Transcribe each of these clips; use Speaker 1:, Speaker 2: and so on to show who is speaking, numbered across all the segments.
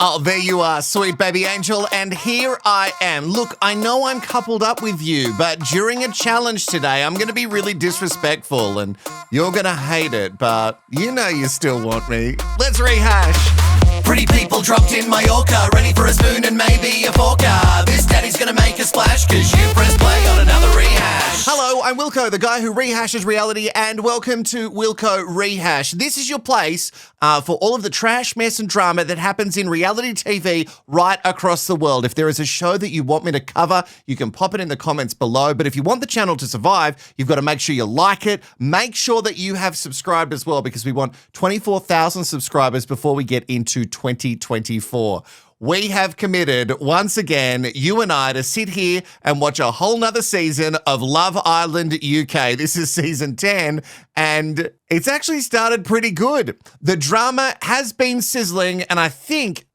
Speaker 1: Oh, there you are, sweet baby angel, and here I am. Look, I know I'm coupled up with you, but during a challenge today, I'm going to be really disrespectful, and you're going to hate it, but you know you still want me. Let's rehash. Pretty people dropped in Mallorca, ready for a spoon and maybe a forker. This daddy's going to make a splash, because you press play on another rehash. Hello, I'm Wilko, the guy who rehashes reality, and welcome to Wilko Rehash. This is your place for all of the trash, mess, and drama that happens in reality TV right across the world. If there is a show that you want me to cover, you can pop it in the comments below. But if you want the channel to survive, you've got to make sure you like it. Make sure that you have subscribed as well, because we want 24,000 subscribers before we get into 2024. We have committed, once again, you and I, to sit here and watch a whole nother season of Love Island UK. This is season 10, and it's actually started pretty good. The drama has been sizzling, and I think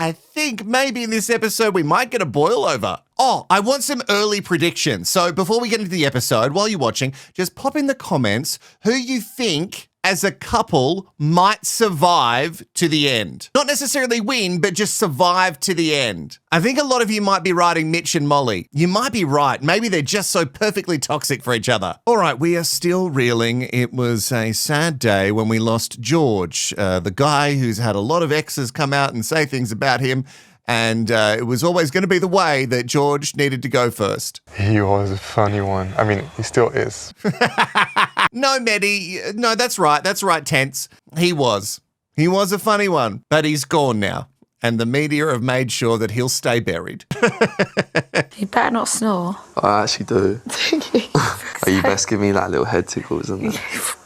Speaker 1: maybe in this episode we might get a boil over. Oh, I want some early predictions. So before we get into the episode, while you're watching, just pop in the comments who you think as a couple might survive to the end. Not necessarily win, but just survive to the end. I think a lot of you might be writing Mitch and Molly. You might be right. Maybe they're just so perfectly toxic for each other. All right, we are still reeling. It was a sad day when we lost George, the guy who's had a lot of exes come out and say things about him. And it was always going to be the way that George needed to go first.
Speaker 2: He was a funny one. I mean, he still is.
Speaker 1: No, Medi. No, that's right. That's right, Tense. He was. He was a funny one, but he's gone now. And the media have made sure that he'll stay buried.
Speaker 3: You better not snore.
Speaker 4: I actually do. Oh, you best give me like little head tickles and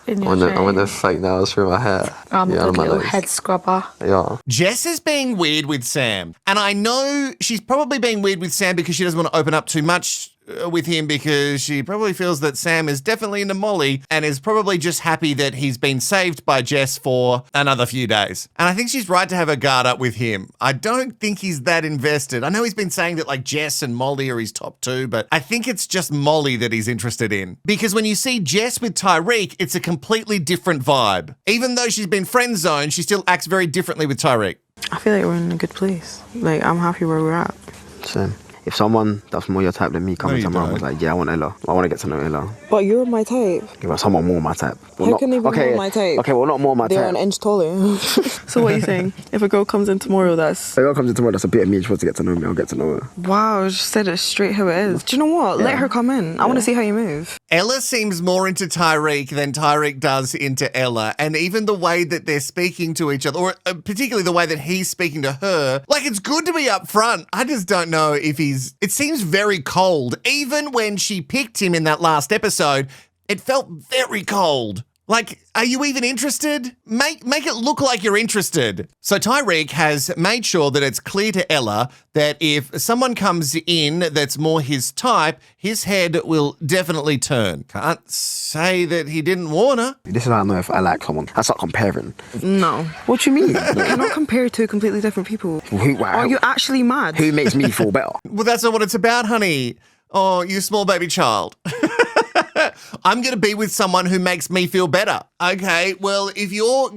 Speaker 4: I want the fake nails through my hair.
Speaker 3: I'm a good little
Speaker 4: legs.
Speaker 3: head scrubber.
Speaker 4: Yeah.
Speaker 1: Jess is being weird with Sam. And I know she's probably being weird with Sam because she doesn't want to open up too much with him, because she probably feels that Sam is definitely into Molly and is probably just happy that he's been saved by Jess for another few days. And I think she's right to have her guard up with him. I don't think he's that invested. I know he's been saying that like Jess and Molly are his top two, but I think it's just Molly that he's interested in. Because when you see Jess with Tyreek, it's a completely different vibe. Even though she's been friend zoned, she still acts very differently with Tyreek.
Speaker 5: I feel like we're in a good place. Like, I'm happy where we're at.
Speaker 4: Same. If someone that's more your type than me comes to mind was like, yeah, I want Ella. I want to get to know Ella.
Speaker 5: But you're my type.
Speaker 4: Yeah, but someone more my type.
Speaker 5: How can they be more my type?
Speaker 4: Okay, well, not more my type.
Speaker 5: They're an inch taller. So what are you saying? If a girl comes in tomorrow that's...
Speaker 4: If a girl comes in tomorrow that's a bit of me and she wants to get to know me, I'll get to know her.
Speaker 5: Wow, I just said it straight how it is. Do you know what? Yeah. Let her come in. I want to see how you move.
Speaker 1: Ella seems more into Tyreek than Tyreek does into Ella. And even the way that they're speaking to each other, or particularly the way that he's speaking to her, like, it's good to be upfront. I just don't know if he's... It seems very cold. Even when she picked him in that last episode, it felt very cold. Like, are you even interested? Make it look like you're interested. So Tyreek has made sure that it's clear to Ella that if someone comes in that's more his type, his head will definitely turn. Can't say that he didn't warn her.
Speaker 4: This is how I know if I like someone. I start comparing.
Speaker 5: No. What do you mean? You cannot compare two completely different people. Are you actually mad?
Speaker 4: Who makes me feel better?
Speaker 1: Well, that's not what it's about, honey. Oh, you small baby child. I'm going to be with someone who makes me feel better. Okay, well, if you're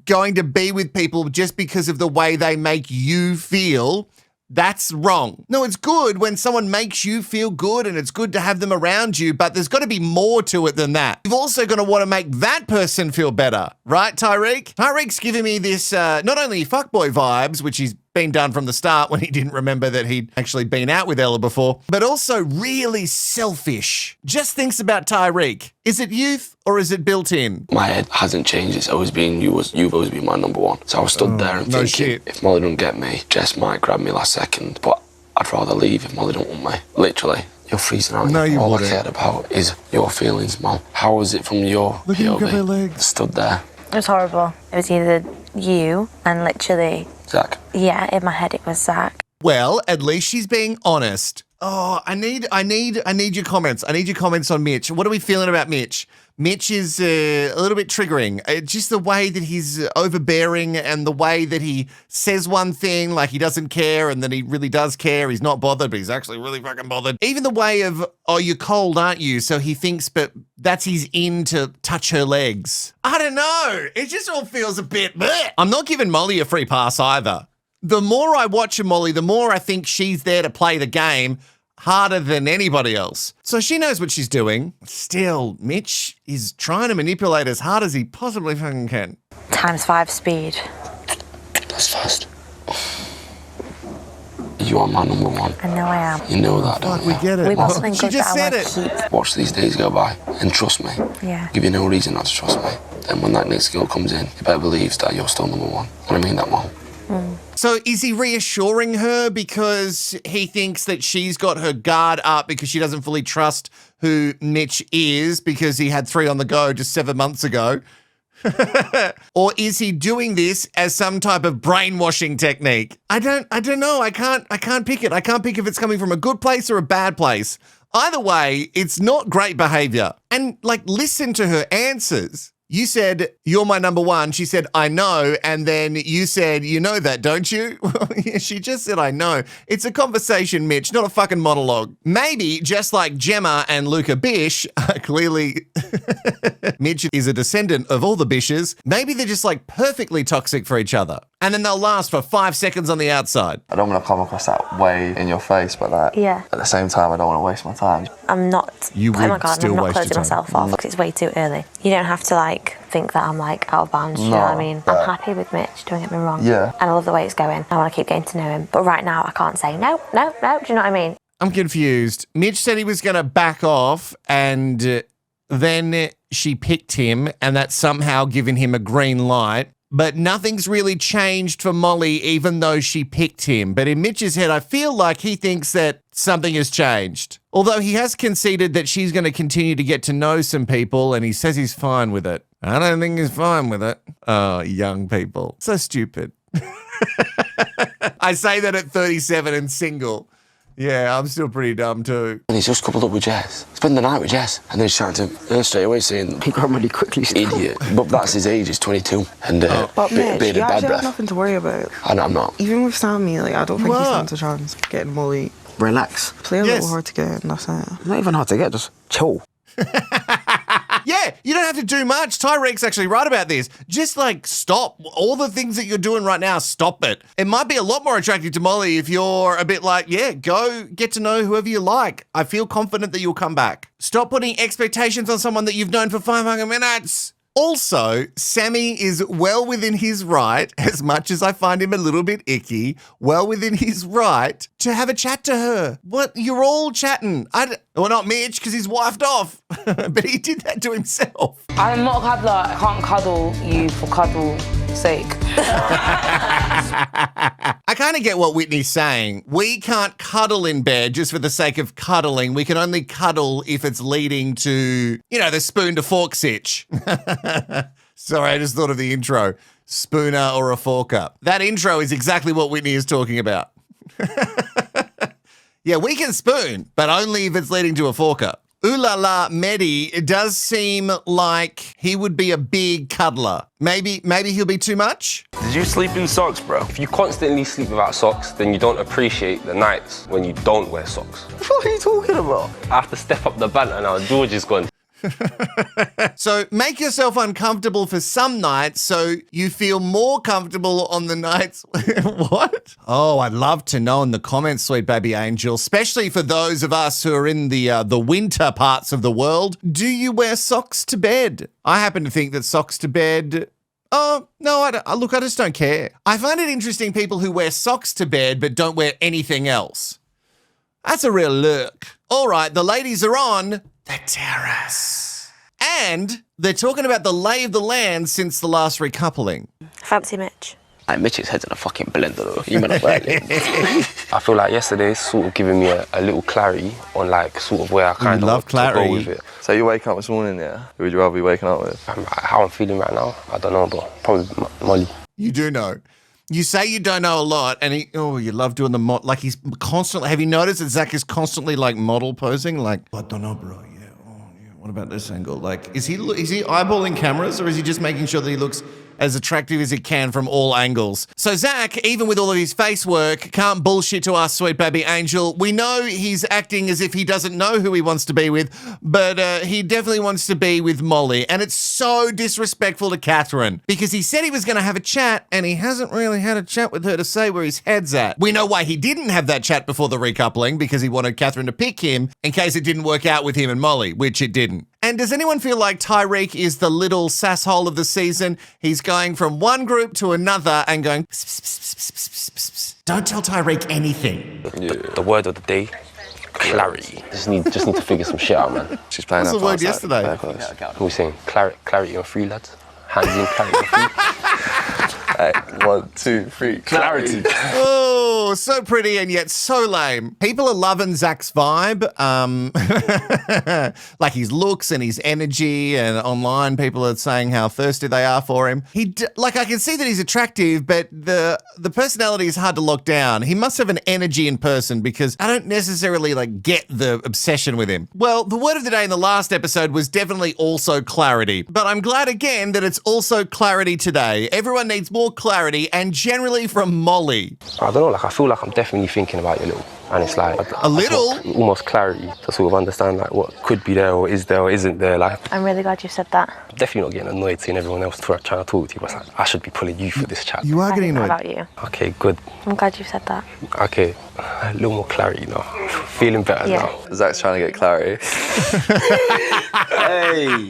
Speaker 1: going to be with people just because of the way they make you feel, that's wrong. No, it's good when someone makes you feel good and it's good to have them around you, but there's got to be more to it than that. You've also got to want to make that person feel better, right, Tyreek? Tyreek's giving me this not only fuckboy vibes, which he's been done from the start when he didn't remember that he'd actually been out with Ella before, but also really selfish. Just thinks about Tyreek. Is it youth or is it built in?
Speaker 6: My head hasn't changed. It's always been you've always been my number one. So I was stood there and thinking, if Molly don't get me, Jess might grab me last second, but I'd rather leave if Molly don't want me. Literally. You're freezing out.
Speaker 1: No, you
Speaker 6: All
Speaker 1: wouldn't.
Speaker 6: I cared about is your feelings, Mom. How was it from your
Speaker 1: Look at him grab her
Speaker 6: POV?
Speaker 1: legs.
Speaker 6: Stood there.
Speaker 3: It was horrible. It was either you and literally...
Speaker 6: Zach.
Speaker 3: Yeah, in my head it was Zach.
Speaker 1: Well, at least she's being honest. Oh, I need your comments. I need your comments on Mitch. What are we feeling about Mitch? Mitch is a little bit triggering. Just the way that he's overbearing and the way that he says one thing like he doesn't care and then he really does care. He's not bothered, but he's actually really fucking bothered. Even the way of, oh, you're cold, aren't you? So he thinks, but that's his in to touch her legs. I don't know. It just all feels a bit bleh. I'm not giving Molly a free pass either. The more I watch her, Molly, the more I think she's there to play the game harder than anybody else. So she knows what she's doing. Still, Mitch is trying to manipulate as hard as he possibly fucking can.
Speaker 3: ×5 speed.
Speaker 6: That's fast. You are my number one.
Speaker 3: I know I am.
Speaker 6: You know that, don't
Speaker 1: We
Speaker 6: you?
Speaker 1: get it.
Speaker 3: We've got something
Speaker 1: She
Speaker 3: good
Speaker 1: just
Speaker 3: that I
Speaker 1: said
Speaker 3: want to
Speaker 1: it.
Speaker 3: keep.
Speaker 6: Watch these days go by and trust me.
Speaker 3: Yeah.
Speaker 6: Give you no reason not to trust me. Then when that next girl comes in, you better believe that you're still number one. And I mean that, Mom.
Speaker 1: So is he reassuring her because he thinks that she's got her guard up because she doesn't fully trust who Mitch is because he had 3 on the go just 7 months ago? Or is he doing this as some type of brainwashing technique? I don't know. I can't pick it. I can't pick if it's coming from a good place or a bad place. Either way, it's not great behavior. And listen to her answers. You said, you're my number one. She said, I know. And then you said, you know that, don't you? Well, yeah, she just said, I know. It's a conversation, Mitch, not a fucking monologue. Maybe just like Gemma and Luca Bish, clearly Mitch is a descendant of all the Bishes. Maybe they're just perfectly toxic for each other. And then they'll last for 5 seconds on the outside.
Speaker 4: I don't want to come across that way in your face, but
Speaker 3: Yeah.
Speaker 4: at the same time, I don't want to waste my time.
Speaker 3: I'm not
Speaker 1: You
Speaker 3: playing my
Speaker 1: would
Speaker 3: card and
Speaker 1: still
Speaker 3: I'm not
Speaker 1: waste your
Speaker 3: closing
Speaker 1: time.
Speaker 3: myself off because it's way too early. You don't have to think that I'm out of bounds, you know what I mean? I'm happy with Mitch, don't get me wrong.
Speaker 4: Yeah.
Speaker 3: And I love the way it's going. I want to keep getting to know him. But right now I can't say no, do you know what I mean?
Speaker 1: I'm confused. Mitch said he was going to back off and then she picked him and that's somehow given him a green light. But nothing's really changed for Molly even though she picked him. But in Mitch's head, I feel like he thinks that something has changed. Although he has conceded that she's going to continue to get to know some people and he says he's fine with it. I don't think he's fine with it. Oh, young people. So stupid. I say that at 37 and single. Yeah, I'm still pretty dumb too.
Speaker 6: And he's just coupled up with Jess. Spend the night with Jess. And then he's chatting to her straight away saying,
Speaker 7: He got really quickly.
Speaker 6: idiot. But that's his age, he's 22. And
Speaker 5: But Mitch,
Speaker 6: bit
Speaker 5: you
Speaker 6: of bad
Speaker 5: actually have
Speaker 6: breath.
Speaker 5: nothing to worry about.
Speaker 6: And I'm not.
Speaker 5: Even with Sammy, I don't think he
Speaker 1: What?
Speaker 5: stands a chance getting Molly.
Speaker 7: Relax.
Speaker 5: Play a
Speaker 1: Yes.
Speaker 5: little hard to get, and that's it.
Speaker 7: Not even hard to get, just chill.
Speaker 1: Yeah, you don't have to do much. Tyreek's actually right about this. Just stop. All the things that you're doing right now, stop it. It might be a lot more attractive to Molly if you're a bit go get to know whoever you like. I feel confident that you'll come back. Stop putting expectations on someone that you've known for 500 minutes. Also, Sammy is well within his right, as much as I find him a little bit icky, well within his right to have a chat to her. What? You're all chatting. Well, not Mitch, because he's wifed off, but he did that to himself.
Speaker 8: I'm not a cuddler. I can't cuddle you for cuddle's sake.
Speaker 1: I kind of get what Whitney's saying. We can't cuddle in bed just for the sake of cuddling. We can only cuddle if it's leading to, the spoon to fork sitch. Sorry, I just thought of the intro. Spooner or a forker. That intro is exactly what Whitney is talking about. Yeah, we can spoon, but only if it's leading to a forker. Ooh la la, Mehdi, it does seem like he would be a big cuddler. Maybe he'll be too much?
Speaker 9: Did you sleep in socks, bro? If you constantly sleep without socks, then you don't appreciate the nights when you don't wear socks.
Speaker 7: What are you talking about?
Speaker 9: I have to step up the banter now. George is gone.
Speaker 1: So make yourself uncomfortable for some nights so you feel more comfortable on the nights. What? Oh, I'd love to know in the comments, sweet baby angel, especially for those of us who are in the winter parts of the world. Do you wear socks to bed? I happen to think that socks to bed... Oh, no, I just don't care. I find it interesting people who wear socks to bed but don't wear anything else. That's a real look. All right, the ladies are on the terrace. And they're talking about the lay of the land since the last recoupling.
Speaker 3: Fancy Mitch.
Speaker 9: Mitch's head's in a fucking blender though. You meant I feel like yesterday's sort of giving me a little clarity on sort of where I kind of
Speaker 1: love clarity.
Speaker 9: go with it.
Speaker 4: So you're waking up this morning, yeah? Who would you rather be waking up with?
Speaker 9: How I'm feeling right now, I don't know, but probably Molly.
Speaker 1: You do know. You say you don't know a lot, and you love doing the mod. He's constantly. Have you noticed that Zach is constantly model posing? I don't know, bro. Yeah. Oh, yeah. What about this angle? Is he eyeballing cameras, or is he just making sure that he looks as attractive as he can from all angles. So Zach, even with all of his face work, can't bullshit to us, sweet baby angel. We know he's acting as if he doesn't know who he wants to be with, but he definitely wants to be with Molly. And it's so disrespectful to Catherine because he said he was going to have a chat and he hasn't really had a chat with her to say where his head's at. We know why he didn't have that chat before the recoupling, because he wanted Catherine to pick him in case it didn't work out with him and Molly, which it didn't. And does anyone feel like Tyreek is the little sasshole of the season? He's going from one group to another and going, pss, pss, pss, pss, pss, pss, pss. Don't tell Tyreek anything.
Speaker 9: The word of the day, clarity. Just need to figure some shit out, man.
Speaker 4: She's playing
Speaker 1: What's
Speaker 4: her
Speaker 1: the word
Speaker 4: parts
Speaker 1: yesterday?
Speaker 9: What are we saying? Clarity on three, lads. Hands in, clarity on three.
Speaker 4: 1, 2, 3. Clarity.
Speaker 1: Oh, so pretty and yet so lame. People are loving Zach's vibe. Like his looks and his energy, and online people are saying how thirsty they are for him. I can see that he's attractive, but the personality is hard to lock down. He must have an energy in person because I don't necessarily get the obsession with him. Well, the word of the day in the last episode was definitely also clarity, but I'm glad again that it's also clarity today. Everyone needs more clarity, and generally from Molly.
Speaker 9: I don't know, I feel like I'm definitely thinking about you a little. And it's like
Speaker 1: a little?
Speaker 9: Almost clarity to sort of understand what could be there or isn't there.
Speaker 3: I'm really glad you said that.
Speaker 9: I'm definitely not getting annoyed seeing everyone else trying to talk to you, but I should be pulling you for this chat.
Speaker 1: You are getting annoyed.
Speaker 3: About you.
Speaker 9: Okay, good.
Speaker 3: I'm glad you said that.
Speaker 9: Okay, a little more clarity now. Feeling better now.
Speaker 4: Zach's trying to get clarity. Hey.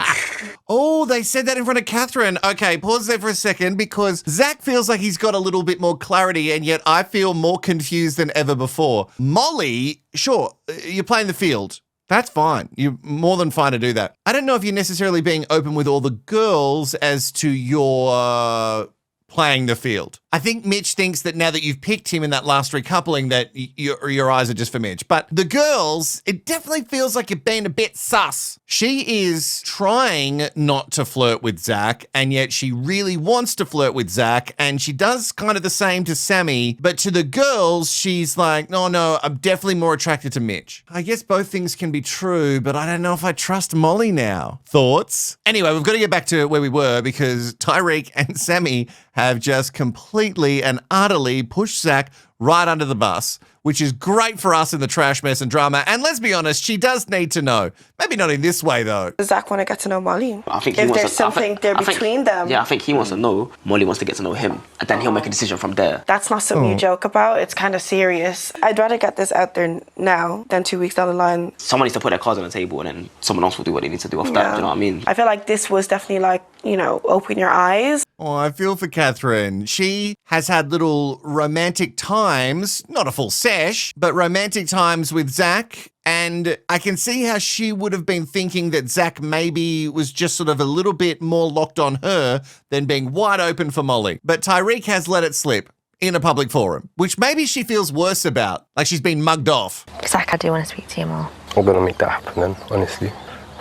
Speaker 1: Oh, they said that in front of Catherine. Okay, pause there for a second because Zach feels like he's got a little bit more clarity and yet I feel more confused than ever before. Molly, sure, you're playing the field. That's fine. You're more than fine to do that. I don't know if you're necessarily being open with all the girls as to your playing the field. I think Mitch thinks that now that you've picked him in that last recoupling that your eyes are just for Mitch. But the girls, it definitely feels like you're being a bit sus. She is trying not to flirt with Zach, and yet she really wants to flirt with Zach, and she does kind of the same to Sammy, but to the girls, she's like, no, I'm definitely more attracted to Mitch. I guess both things can be true, but I don't know if I trust Molly now. Thoughts? Anyway, we've got to get back to where we were because Tyreek and Sammy have just completely and utterly pushed Zach right under the bus, which is great for us in the trash mess and drama. And let's be honest, she does need to know. Maybe not in this way, though.
Speaker 5: Does Zach want to get to know Molly?
Speaker 10: I think
Speaker 5: if there's something between them.
Speaker 10: Yeah, I think he wants to know. Molly wants to get to know him. And then he'll make a decision from there.
Speaker 5: That's not something you joke about. It's kind of serious. I'd rather get this out there now than 2 weeks down the line.
Speaker 10: Someone needs to put their cards on the table and then someone else will do what they need to do off that. Do you know what I mean?
Speaker 5: I feel like this was definitely open your eyes.
Speaker 1: Oh, I feel for Catherine. She has had little romantic times, not a full sesh, but romantic times with Zach. And I can see how she would have been thinking that Zach maybe was just sort of a little bit more locked on her than being wide open for Molly. But Tyreek has let it slip in a public forum, which maybe she feels worse about, like she's been mugged off.
Speaker 3: Zach, I do want to speak to you more.
Speaker 9: I'm going to make that happen then, honestly.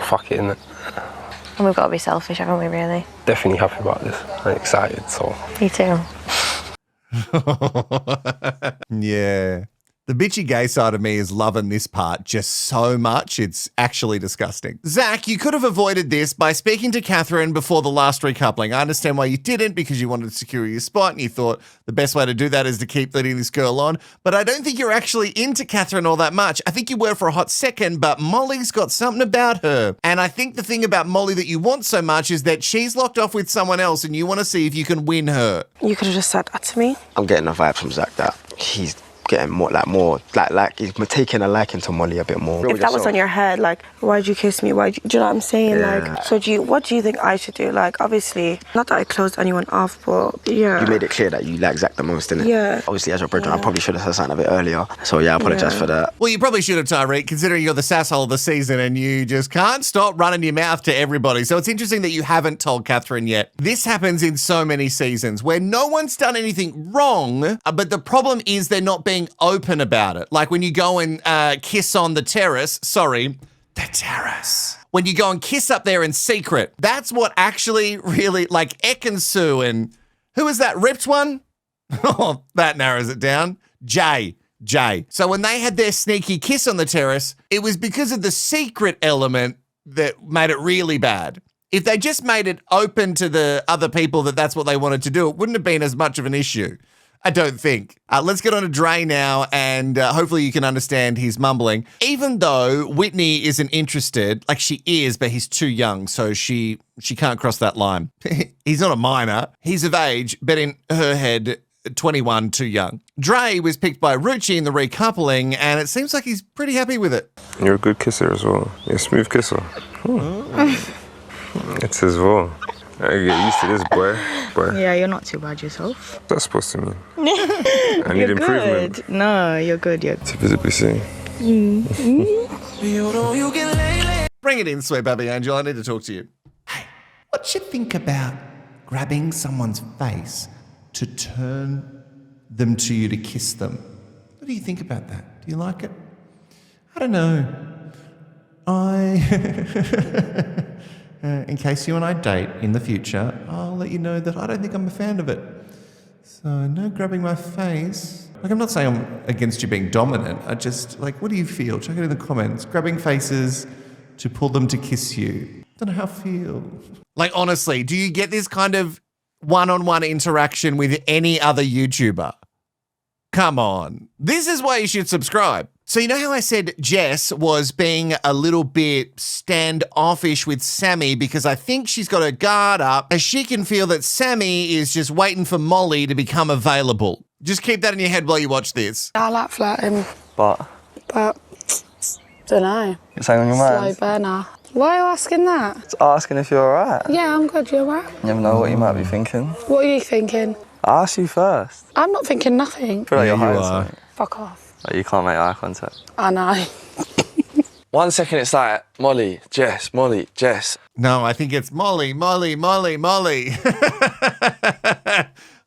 Speaker 9: Fuck it, innit?
Speaker 3: And we've got to be selfish, haven't we, really?
Speaker 9: Definitely happy about this. I'm excited, so.
Speaker 3: Me too.
Speaker 1: Yeah. The bitchy gay side of me is loving this part just so much, it's actually disgusting. Zach, you could have avoided this by speaking to Catherine before the last recoupling. I understand why you didn't, because you wanted to secure your spot and you thought the best way to do that is to keep leading this girl on. But I don't think you're actually into Catherine all that much. I think you were for a hot second, but Molly's got something about her. And I think the thing about Molly that you want so much is that she's locked off with someone else and you want to see if you can win her.
Speaker 5: You could have just said that to me.
Speaker 7: I'm getting a vibe from Zach that he's getting more he's taking a liking to Molly a bit more.
Speaker 5: If that was on your head, why'd you kiss me? Do you know what I'm saying?
Speaker 7: Yeah.
Speaker 5: What do you think I should do? Obviously, not that I closed anyone off, but yeah.
Speaker 7: You made it clear that you like Zach the most, didn't it?
Speaker 5: Yeah.
Speaker 7: Obviously, as your brother, I probably should have said something a bit earlier. So yeah, I apologise for that.
Speaker 1: Well, you probably should have, Tyreek, considering you're the sasshole of the season and you just can't stop running your mouth to everybody. So it's interesting that you haven't told Catherine yet. This happens in so many seasons where no one's done anything wrong, but the problem is they're not being open about it. Like when you go and kiss on the terrace, the terrace. When you go and kiss up there in secret, that's what actually really, like Ekansu and who is that ripped one? Oh, that narrows it down. Jay. So when they had their sneaky kiss on the terrace, it was because of the secret element that made it really bad. If they just made it open to the other people that that's what they wanted to do, it wouldn't have been as much of an issue. I don't think. Let's get on to Dre now, and hopefully you can understand his mumbling. Even though Whitney isn't interested, like she is, but he's too young, so she can't cross that line. He's not a minor. He's of age, but in her head, 21, too young. Dre was picked by Rucci in the recoupling, and it seems like he's pretty happy with it.
Speaker 2: You're a good kisser as well. You're a smooth kisser. It's as well. I get used to this, boy.
Speaker 5: Yeah, you're not too bad yourself.
Speaker 2: What's that supposed to mean? I need improvement.
Speaker 5: Good. No, you're good.
Speaker 2: To visibly see.
Speaker 1: Bring it in, sweet baby angel. I need to talk to you. Hey, what you think about grabbing someone's face to turn them to you to kiss them? What do you think about that? Do you like it? I don't know. In case you and I date in the future, I'll let you know that I don't think I'm a fan of it. So no grabbing my face. Like, I'm not saying I'm against you being dominant. I just, like, what do you feel? Check it in the comments. Grabbing faces to pull them to kiss you. Don't know how I feel. Like, honestly, do you get this kind of one-on-one interaction with any other YouTuber? Come on. This is why you should subscribe. So you know how I said Jess was being a little bit standoffish with Sammy because I think she's got her guard up as she can feel that Sammy is just waiting for Molly to become available. Just keep that in your head while you watch this.
Speaker 8: I like flirting.
Speaker 9: But
Speaker 8: Don't know.
Speaker 9: it's something on your mind.
Speaker 8: Slow burner. Why are you asking that?
Speaker 9: It's asking if you're alright.
Speaker 8: Yeah, I'm good. You alright?
Speaker 9: You never know what you might be thinking.
Speaker 8: What are you thinking?
Speaker 9: I asked you first.
Speaker 8: I'm not thinking nothing.
Speaker 9: I feel like
Speaker 1: Yeah,
Speaker 9: you're
Speaker 1: you
Speaker 9: hiding
Speaker 1: are.
Speaker 9: something.
Speaker 8: Fuck off.
Speaker 9: Like you can't make eye contact.
Speaker 8: I know.
Speaker 4: 1 second it's like, Molly, Jess, Molly, Jess.
Speaker 1: No, I think it's Molly, Molly, Molly, Molly.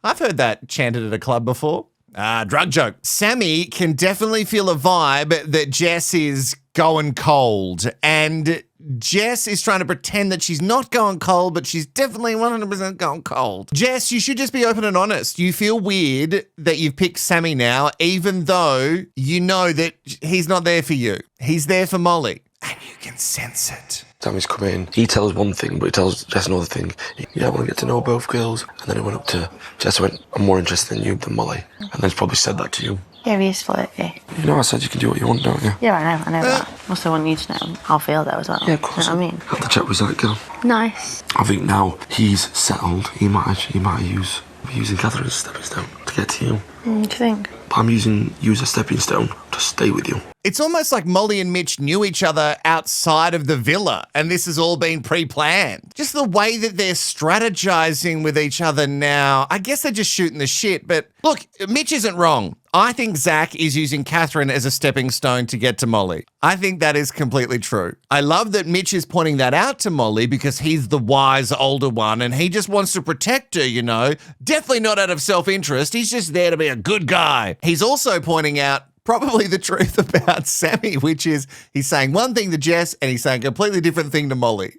Speaker 1: I've heard that chanted at a club before. Drug joke. Sammy can definitely feel a vibe that Jess is going cold, and Jess is trying to pretend that she's not going cold, but she's definitely 100% going cold. Jess, you should just be open and honest. You feel weird that you've picked Sammy now, even though you know that he's not there for you. He's there for Molly, and you can sense it.
Speaker 6: Sammy's come in. He tells one thing, but he tells Jess another thing. Yeah, I want to get to know both girls. And then he went up to Jess and went, I'm more interested in you than Molly. And then he's probably said that to you.
Speaker 3: Yeah, he's flirty.
Speaker 6: You know I said you can do what you want, don't you?
Speaker 3: Yeah, I know that. Also want you to know how I feel though as well.
Speaker 6: Yeah, of course.
Speaker 3: You know what I mean?
Speaker 6: Have the chat with that girl.
Speaker 3: Nice.
Speaker 6: I think now he's settled. He might use using Catherine as a stepping stone to get to you.
Speaker 3: Do you think?
Speaker 6: But I'm using you as a stepping stone to stay with you.
Speaker 1: It's almost like Molly and Mitch knew each other outside of the villa, and this has all been pre-planned. Just the way that they're strategizing with each other now. I guess they're just shooting the shit, but look, Mitch isn't wrong. I think Zach is using Catherine as a stepping stone to get to Molly. I think that is completely true. I love that Mitch is pointing that out to Molly because he's the wise older one and he just wants to protect her, you know. Definitely not out of self-interest. He's just there to be a good guy. He's also pointing out probably the truth about Sammy, which is he's saying one thing to Jess and he's saying a completely different thing to Molly.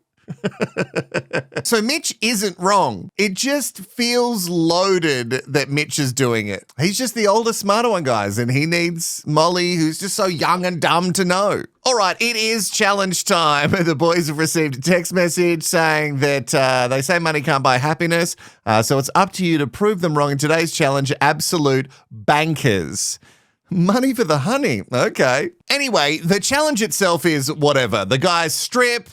Speaker 1: So Mitch isn't wrong. It just feels loaded that Mitch is doing it. He's just the older, smarter one, guys, and he needs Molly, who's just so young and dumb, to know. All right, it is challenge time. The boys have received a text message saying that they say money can't buy happiness, so it's up to you to prove them wrong in today's challenge, Absolute Bankers. Money for the honey. Okay. Anyway, the challenge itself is whatever. The guys strip.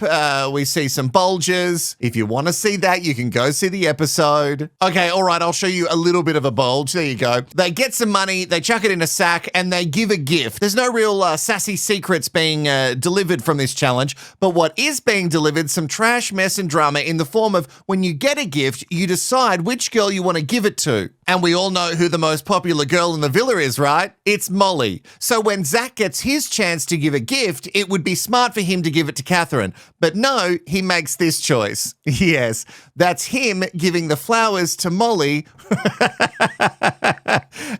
Speaker 1: We see some bulges. If you want to see that, you can go see the episode. Okay, all right, I'll show you a little bit of a bulge. There you go. They get some money, they chuck it in a sack, and they give a gift. There's no real sassy secrets being delivered from this challenge, but what is being delivered, some trash, mess, and drama in the form of when you get a gift, you decide which girl you want to give it to. And we all know who the most popular girl in the villa is, right? It's Molly. So when Zach gets his chance to give a gift, it would be smart for him to give it to Catherine. But no, he makes this choice. Yes, that's him giving the flowers to Molly.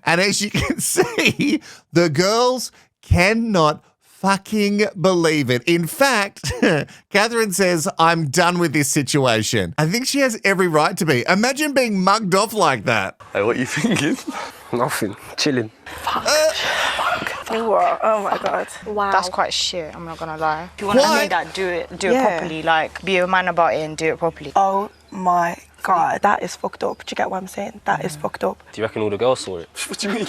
Speaker 1: And as you can see, the girls cannot fucking believe it. In fact, Catherine says, I'm done with this situation. I think she has every right to be. Imagine being mugged off like that.
Speaker 9: Hey, what are you thinking?
Speaker 10: Nothing. Chilling.
Speaker 8: Fuck.
Speaker 5: What? Oh my God.
Speaker 3: Wow.
Speaker 11: That's quite shit, I'm not gonna lie. If you want to do that, do it properly. Like, be a man about it and do it properly.
Speaker 5: Oh my God, that is fucked up. Do you get what I'm saying? That is fucked up.
Speaker 9: Do you reckon all the girls saw it?
Speaker 2: What do you mean?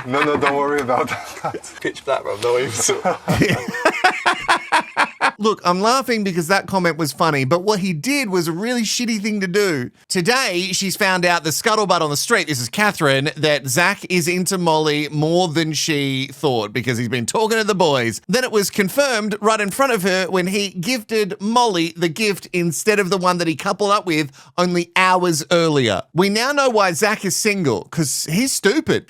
Speaker 2: No, don't worry about that.
Speaker 4: Pitch black, bro. No even saw.
Speaker 1: Look, I'm laughing because that comment was funny, but what he did was a really shitty thing to do. Today, she's found out the scuttlebutt on the street, this is Catherine, that Zach is into Molly more than she thought because he's been talking to the boys. Then it was confirmed right in front of her when he gifted Molly the gift instead of the one that he coupled up with only hours earlier. We now know why Zach is single, because he's stupid.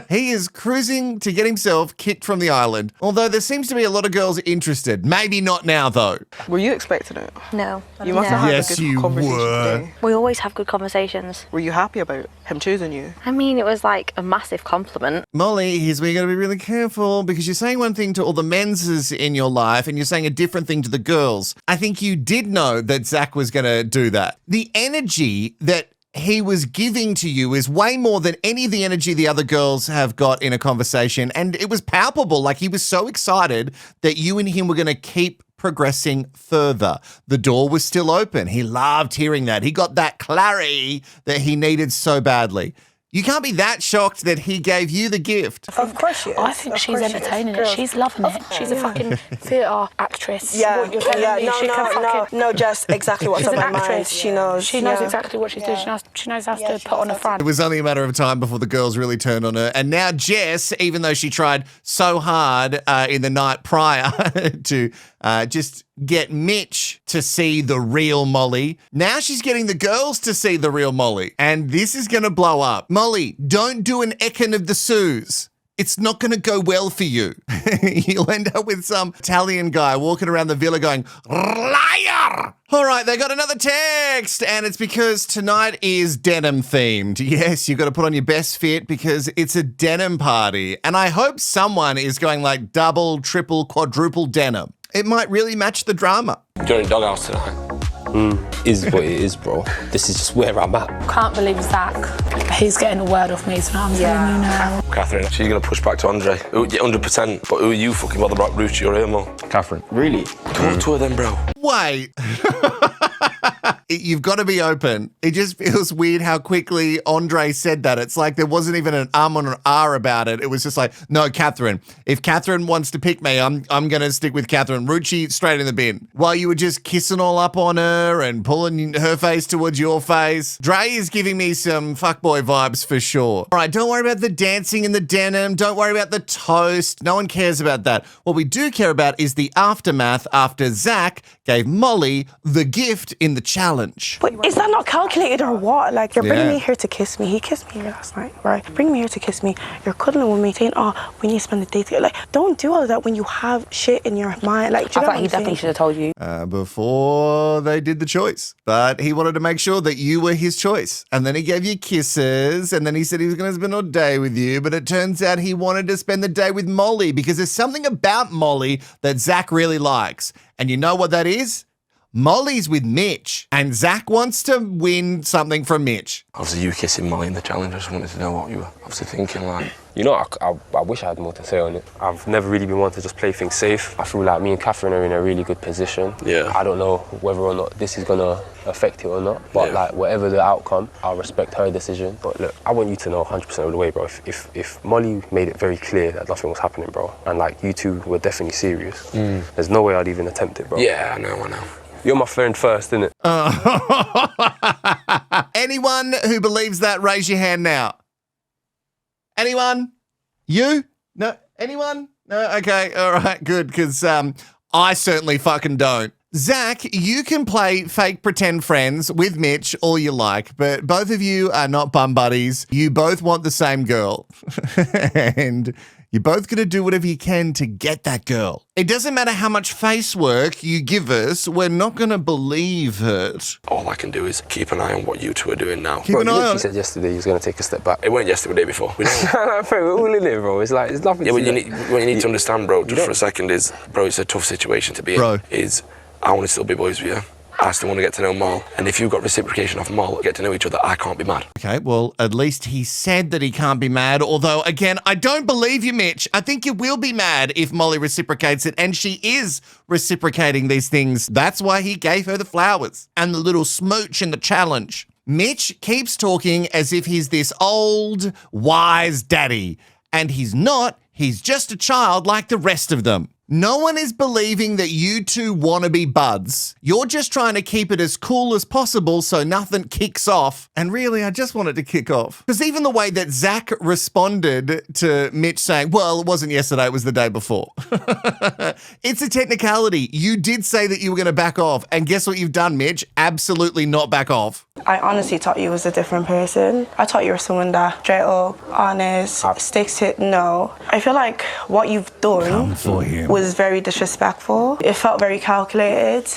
Speaker 1: He is cruising to get himself kicked from the island, although there seems to be a lot of girls interested. Maybe not now, though.
Speaker 5: Were you expecting it?
Speaker 3: No.
Speaker 5: You must have had
Speaker 1: Yes,
Speaker 5: a good
Speaker 1: you
Speaker 5: conversation
Speaker 1: were.
Speaker 5: today.
Speaker 3: We always have good conversations.
Speaker 5: Were you happy about him choosing you?
Speaker 3: I mean, it was like a massive compliment.
Speaker 1: Molly, here's where you got to be really careful because you're saying one thing to all the menses in your life and you're saying a different thing to the girls. I think you did know that Zach was going to do that. The energy that he was giving to you is way more than any of the energy the other girls have got in a conversation. And it was palpable. Like he was so excited that you and him were going to keep progressing further. The door was still open. He loved hearing that. He got that clarity that he needed so badly. You can't be that shocked that he gave you the gift.
Speaker 12: Of course she is.
Speaker 13: I think she's entertaining it. She's loving it. She's a fucking theatre actress.
Speaker 12: Yeah,
Speaker 13: What you're telling me,
Speaker 12: no, just exactly what's on my mind. She knows.
Speaker 13: She knows exactly what she's doing. She knows how to put on the front.
Speaker 1: It was only a matter of time before the girls really turned on her. And now Jess, even though she tried so hard in the night prior to just get Mitch to see the real Molly, now she's getting the girls to see the real Molly. And this is going to blow up. Molly, don't do an Ekin of the Sues. It's not going to go well for you. You'll end up with some Italian guy walking around the villa going, liar! All right, they got another text, and it's because tonight is denim themed. Yes, you've got to put on your best fit because it's a denim party. And I hope someone is going like double, triple, quadruple denim. It might really match the drama.
Speaker 6: You're in doghouse tonight.
Speaker 9: Is what it is, bro. This is just where I'm at.
Speaker 13: Can't believe Zach. He's getting a word off me tonight. I'm telling you now.
Speaker 6: Catherine, she's going to push back to Andre. 100%. But who are you fucking bother about Ruchi or Irmo?
Speaker 4: Catherine. Really?
Speaker 6: Talk to her then, bro.
Speaker 1: Wait. You've got to be open. It just feels weird how quickly Andre said that. It's like there wasn't even an or an R about it. It was just like, no, Catherine. If Catherine wants to pick me, I'm going to stick with Catherine. Ruchi, straight in the bin. While you were just kissing all up on her and pulling her face towards your face. Dre is giving me some fuckboy vibes for sure. All right, don't worry about the dancing in the denim. Don't worry about the toast. No one cares about that. What we do care about is the aftermath after Zach gave Molly the gift in the challenge.
Speaker 12: But is that not calculated or what? Like, you're bringing me here to kiss me. He kissed me here last night, right? Bring me here to kiss me. You're cuddling with me, saying, oh, we need to spend the day together. Like, don't do all of that when you have shit in your mind. Like, do you know what I'm
Speaker 13: definitely should have told you.
Speaker 1: Before they did the choice. But he wanted to make sure that you were his choice. And then he gave you kisses. And then he said he was going to spend all day with you. But it turns out he wanted to spend the day with Molly because there's something about Molly that Zach really likes. And you know what that is? Molly's with Mitch, and Zach wants to win something from Mitch.
Speaker 6: Obviously, you kissing Molly in the challenge. I just wanted to know what you were obviously thinking. Like,
Speaker 9: You know, I wish I had more to say on it. I've never really been one to just play things safe. I feel like me and Catherine are in a really good position.
Speaker 6: Yeah.
Speaker 9: I don't know whether or not this is gonna affect it or not, but like whatever the outcome, I'll respect her decision. But look, I want you to know 100% of the way, bro. If Molly made it very clear that nothing was happening, bro, and like you two were definitely serious, there's no way I'd even attempt it, bro.
Speaker 6: Yeah, I know.
Speaker 9: You're my friend first, innit?
Speaker 1: Anyone who believes that, raise your hand now. Anyone? You? No? Anyone? No? Okay, all right, good, because I certainly fucking don't. Zach, you can play fake pretend friends with Mitch all you like, but both of you are not bum buddies. You both want the same girl. And you're both going to do whatever you can to get that girl. It doesn't matter how much face work you give us, we're not going to believe it.
Speaker 6: All I can do is keep an eye on what you two are doing now.
Speaker 9: Keep an eye on it. He said yesterday he was going to take a step back.
Speaker 6: It weren't yesterday, the day before.
Speaker 9: We're all in it, bro. It's like, it's nothing.
Speaker 6: Yeah, what you need to understand, bro, just for a second is, bro, it's a tough situation to be in. Is I want to still be boys with you. I still want to get to know Mal. And if you've got reciprocation off Mal, get to know each other, I can't be mad.
Speaker 1: Okay, well, at least he said that he can't be mad. Although, again, I don't believe you, Mitch. I think you will be mad if Molly reciprocates it, and she is reciprocating these things. That's why he gave her the flowers and the little smooch in the challenge. Mitch keeps talking as if he's this old, wise daddy, and he's not. He's just a child like the rest of them. No one is believing that you two want to be buds. You're just trying to keep it as cool as possible so nothing kicks off. And really, I just want it to kick off. Because even the way that Zach responded to Mitch saying, well, it wasn't yesterday, it was the day before. It's a technicality. You did say that you were going to back off. And guess what you've done, Mitch? Absolutely not back off.
Speaker 12: I honestly thought you was a different person. I thought you were someone that straight up, honest, sticks to it. No. I feel like what you've done was very disrespectful. It felt very calculated.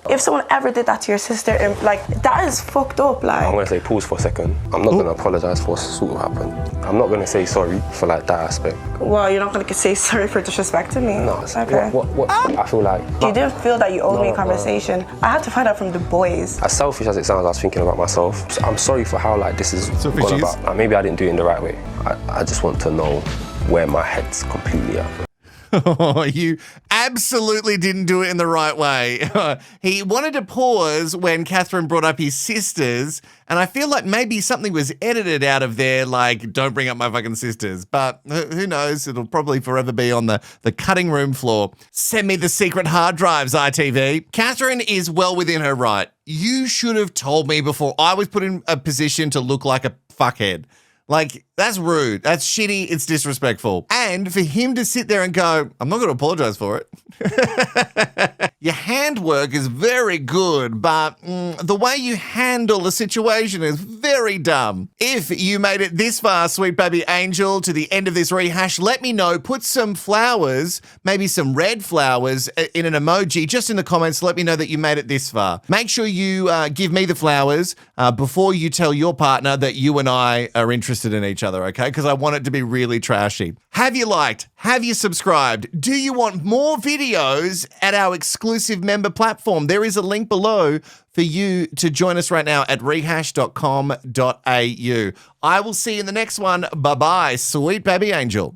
Speaker 12: If someone ever did that to your sister, like, that is fucked up. Like,
Speaker 9: I'm gonna say pause for a second. I'm not gonna apologize for what sort of happened. I'm not gonna say sorry for like that aspect.
Speaker 12: Well, you're not gonna say sorry for disrespecting me.
Speaker 9: No.
Speaker 12: Okay.
Speaker 9: What I feel like.
Speaker 12: You didn't feel that you owed me a conversation. I had to find out from the boys.
Speaker 9: As selfish as it sounds, I was thinking about myself. So I'm sorry for how like this is gone about. Like, maybe I didn't do it in the right way. I just want to know where my head's completely at.
Speaker 1: Oh, you absolutely didn't do it in the right way. He wanted to pause when Catherine brought up his sisters, and I feel like maybe something was edited out of there, like, don't bring up my fucking sisters. But who knows? It'll probably forever be on the cutting room floor. Send me the secret hard drives, ITV. Catherine is well within her right. You should have told me before I was put in a position to look like a fuckhead. Like, that's rude. That's shitty. It's disrespectful. And for him to sit there and go, I'm not going to apologize for it. Your handwork is very good, but the way you handle the situation is very dumb. If you made it this far, sweet baby angel, to the end of this rehash, let me know. Put some flowers, maybe some red flowers in an emoji, just in the comments. Let me know that you made it this far. Make sure you give me the flowers before you tell your partner that you and I are interested in each other, okay? Because I want it to be really trashy. Have you liked? Have you subscribed? Do you want more videos at our exclusive member platform? There is a link below for you to join us right now at rehashed.com.au. I will see you in the next one. Bye-bye, sweet baby angel.